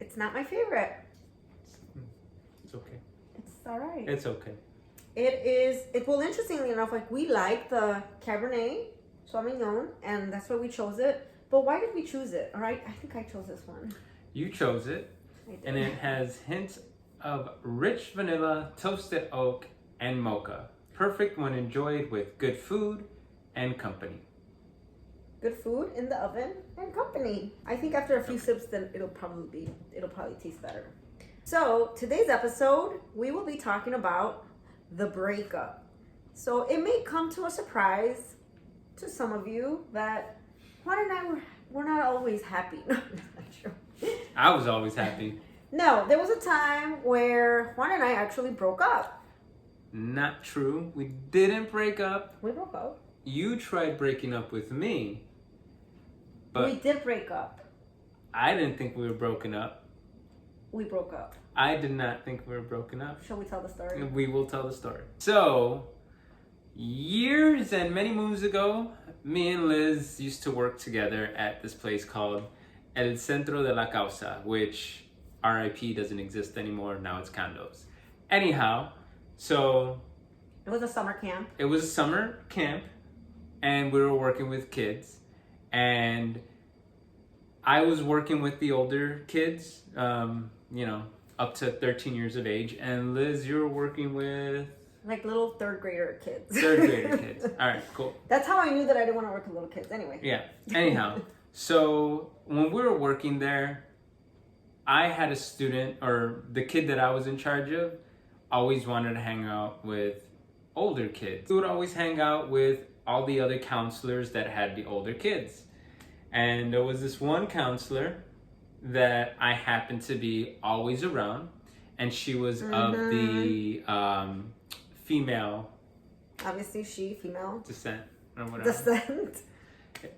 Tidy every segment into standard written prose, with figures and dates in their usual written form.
It's not my favorite. It's okay. It's all right. It's okay. Well, interestingly enough, like we like the Cabernet Sauvignon, and that's why we chose it. But why did we choose it? All right, I think I chose this one. You chose it, and it has hints of rich vanilla, toasted oak, and mocha. Perfect when enjoyed with good food and company. Good food in the oven and company. I think after a few sips, then it'll probably taste better. So today's episode, we will be talking about the breakup. So it may come to a surprise to some of you that Juan and I were not always happy. No, that's not true. I was always happy. No, there was a time where Juan and I actually broke up. Not true. We didn't break up. We broke up. You tried breaking up with me. But we did break up. I didn't think we were broken up. We broke up. I did not think we were broken up. Shall we tell the story? We will tell the story. So, years and many moons ago, me and Liz used to work together at this place called El Centro de la Causa, which RIP doesn't exist anymore. Now it's condos. Anyhow, so... It was a summer camp. It was a summer camp, and we were working with kids. And I was working with the older kids, up to 13 years of age. And Liz, you were working with... Like little third grader kids. Third grader kids. All right, cool. That's how I knew that I didn't want to work with little kids anyway. Yeah. Anyhow, so when we were working there, I had a student, or the kid that I was in charge of, always wanted to hang out with older kids. We would always hang out with all the other counselors that had the older kids. And there was this one counselor that I happened to be always around, and she was of the female... Obviously female. Descent, or whatever. Descent.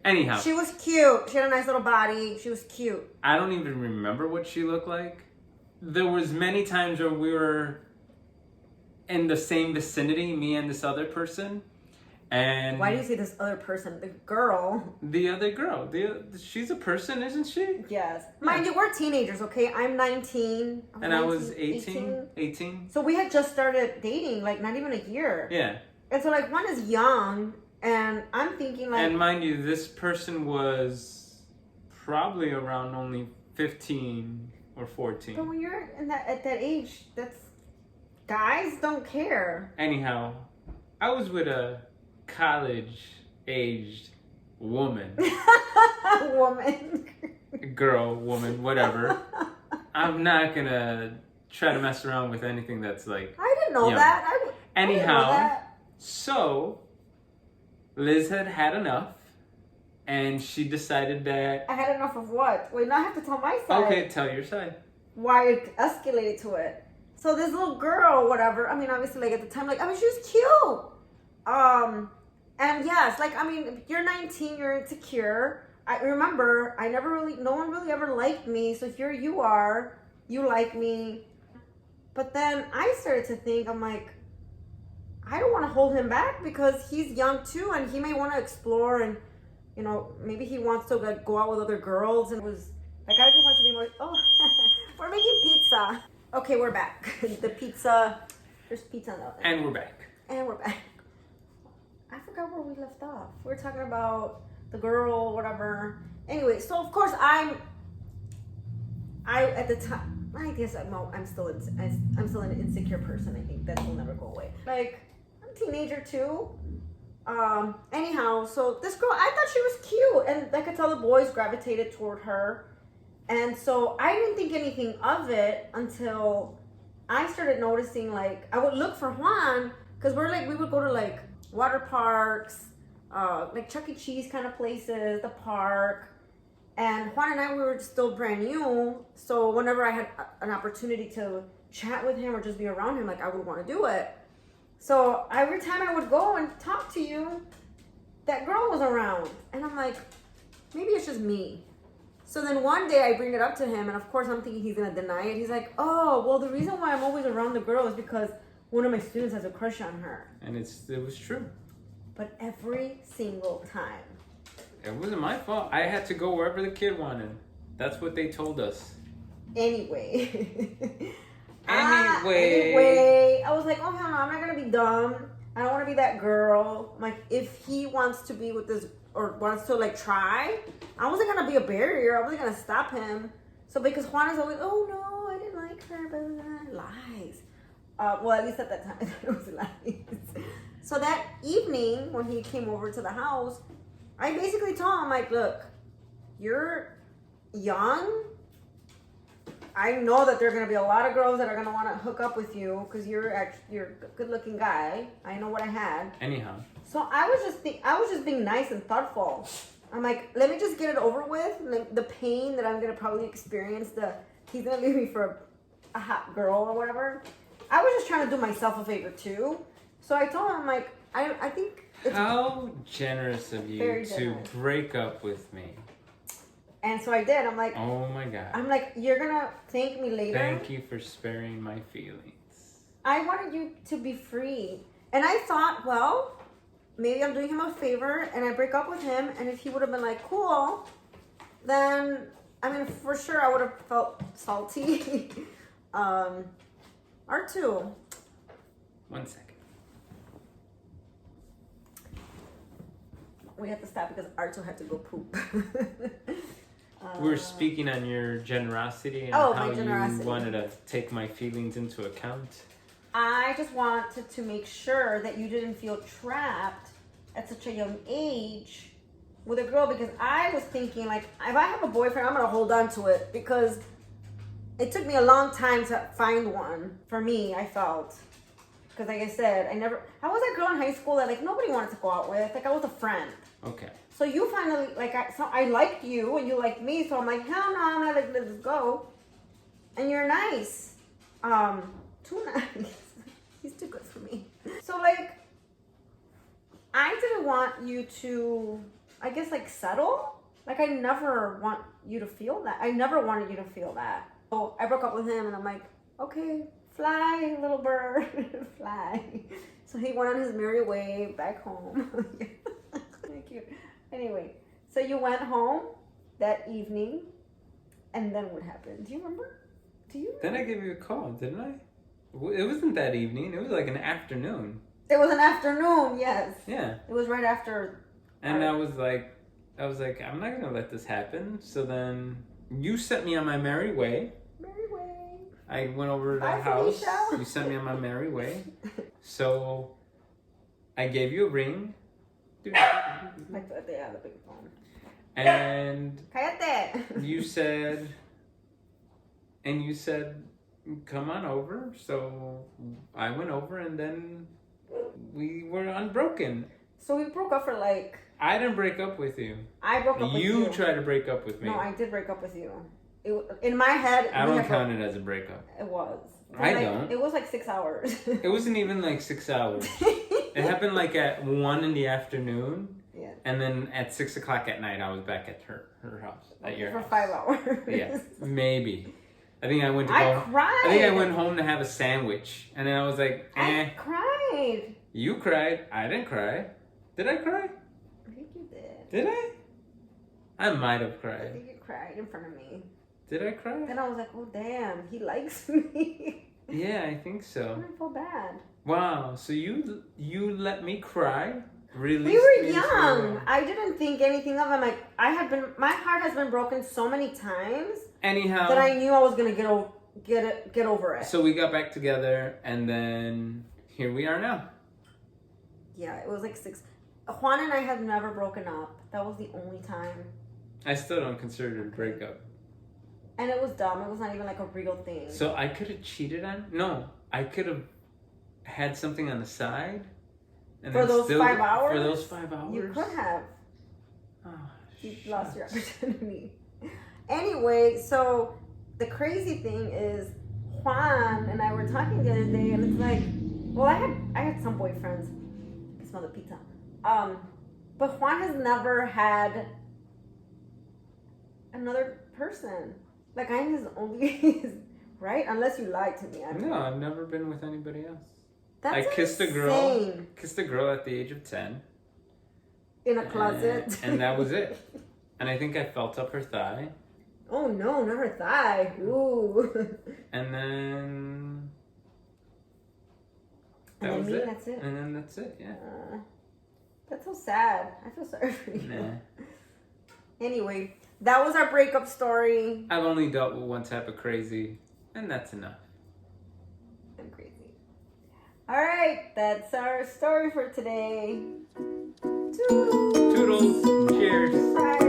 Anyhow. She was cute. She had a nice little body. She was cute. I don't even remember what she looked like. There was many times where we were in the same vicinity, me and this other person. And why do you say this other person? The girl. The other girl. She's a person, isn't she? Yes. Mind you, we're teenagers, okay? I'm 19. And I was 18. So we had just started dating, like not even a year. Yeah. And so like one is young, and I'm thinking like... And mind you, this person was probably around only 15 or 14. But when you're at that age, guys don't care. Anyhow, I was with a college-aged woman. Woman, whatever. I'm not gonna try to mess around with anything that's like... I didn't know young. that. Anyhow, so Liz had enough, and she decided that... I had enough of what? Wait, now I have to tell my side. Okay, tell your side. Why it escalated to it. So this little girl, whatever, I mean, obviously, like, at the time, like, I mean, she was cute. And yes, like, I mean, you're 19, you're insecure. I remember, no one really ever liked me. So if you like me. But then I started to think, I'm like, I don't want to hold him back because he's young too, and he may want to explore, and maybe he wants to like go out with other girls, and it was like I just want to be more. Oh, we're making pizza. Okay, we're back. The pizza. There's pizza in the oven. And we're back. I forgot where we left off. We were talking about the girl, whatever. Anyway, so of course I at the time, I guess I'm still an insecure person. I think that will never go away. Like, I'm a teenager too. Anyhow, so this girl, I thought she was cute, and I could tell the boys gravitated toward her. And so I didn't think anything of it until I started noticing, like, I would look for Juan, because we would go to like water parks, like Chuck E. Cheese kind of places, the park. And Juan and I, we were still brand new. So whenever I had an opportunity to chat with him or just be around him, like, I would want to do it. So every time I would go and talk to you, that girl was around. And I'm like, maybe it's just me. So then one day I bring it up to him, and of course I'm thinking he's going to deny it. He's like, oh, well, the reason why I'm always around the girl is because one of my students has a crush on her. And it was true. But every single time. It wasn't my fault. I had to go wherever the kid wanted. That's what they told us. Anyway. Anyway. I was like, oh hell no, I'm not gonna be dumb. I don't want to be that girl. Like, if he wants to be with this or wants to like try, I wasn't gonna be a barrier. I wasn't gonna stop him. So because Juan is always, oh no, I didn't like her, but lies. Well, at least at that time, it was lies. So that evening when he came over to the house, I basically told him like, look, you're young. I know that there are gonna be a lot of girls that are gonna want to hook up with you because you're a good-looking guy. I know what I had. Anyhow. So I was just being nice and thoughtful. I'm like, let me just get it over with. Like, the pain that I'm gonna probably experience. He's gonna leave me for a hot girl or whatever. I was just trying to do myself a favor too. So I told him, I'm like, I think it's how generous of you to break up with me. And so I did. I'm like, oh my God. I'm like, you're gonna thank me later. Thank you for sparing my feelings. I wanted you to be free. And I thought, well, maybe I'm doing him a favor and I break up with him. And if he would have been like, cool, then, I mean, for sure I would have felt salty. R2. 1 second. We had to stop because R2 had to go poop. We're speaking on your generosity and how you wanted to take my feelings into account. I just wanted to make sure that you didn't feel trapped at such a young age with a girl, because I was thinking, like, if I have a boyfriend, I'm going to hold on to it, because it took me a long time to find one. For me, I felt. Because like I said, I was that girl in high school that like nobody wanted to go out with. Like, I was a friend. Okay. So you finally, like, I liked you and you liked me, so I'm like, hell no, I'm not like, let's go. And you're nice. Too nice. He's too good for me. So, like, I didn't want you to, I guess, like, settle. Like, I never want you to feel that. I never wanted you to feel that. So I broke up with him and I'm like, okay, fly, little bird, fly. So he went on his merry way back home. Thank you. Anyway, so you went home that evening, and then what happened? Do you remember? Then I gave you a call, didn't I? It wasn't that evening. It was like an afternoon. It was an afternoon, yes. Yeah. It was right after. And I was like, I'm not gonna let this happen. So then you sent me on my merry way. Merry way. I went over to the house. You sent me on my merry way. So I gave you a ring. Like the big phone. And Cállate. you said, come on over. So I went over, and then we were unbroken. So we broke up for like. I didn't break up with you. I broke up with you. You tried to break up with me. No, I did break up with you. In my head. I don't count it as a breakup. It was. I don't. It was like 6 hours. It wasn't even like 6 hours. It happened like at 1 in the afternoon. Yeah. And then at 6 o'clock at night, I was back at her house. At your for house. 5 hours. Yeah, maybe. I think I went to I cried. I think I went home to have a sandwich, and then I was like, I cried. You cried. I didn't cry. Did I cry? I think you did. Did I? I might have I cried. think you cried in front of me. Did I cry? Then I was like, oh damn, he likes me. Yeah, I think so. I feel bad. Wow. So you let me cry? Really? We were young. I didn't think anything of it. Like, my heart has been broken so many times. Anyhow, that I knew I was gonna get over it. So we got back together, and then here we are now. Yeah, it was like 6. Juan and I have never broken up. That was the only time. I still don't consider it a breakup. And it was dumb. It was not even like a real thing. So I could have cheated on? No, I could have had something on the side. And for those 5 hours? For those 5 hours? You could have. Oh, you lost your opportunity. Anyway, so the crazy thing is Juan and I were talking the other day, and it's like, well, I had some boyfriends. I can smell the pizza. But Juan has never had another person. Like, I'm his only, right? Unless you lied to me. No, I've never been with anybody else. That's I kissed insane. a girl at the age of 10. In a closet. And that was it. And I think I felt up her thigh. Oh no, not her thigh. Ooh. And then And then was me, it. that's it. And then that's it. Yeah. That's so sad. I feel sorry for you. Nah. Anyway, that was our breakup story. I've only dealt with one type of crazy, and that's enough. I'm crazy. All right, that's our story for today. Toodles. Toodles. Cheers. Bye.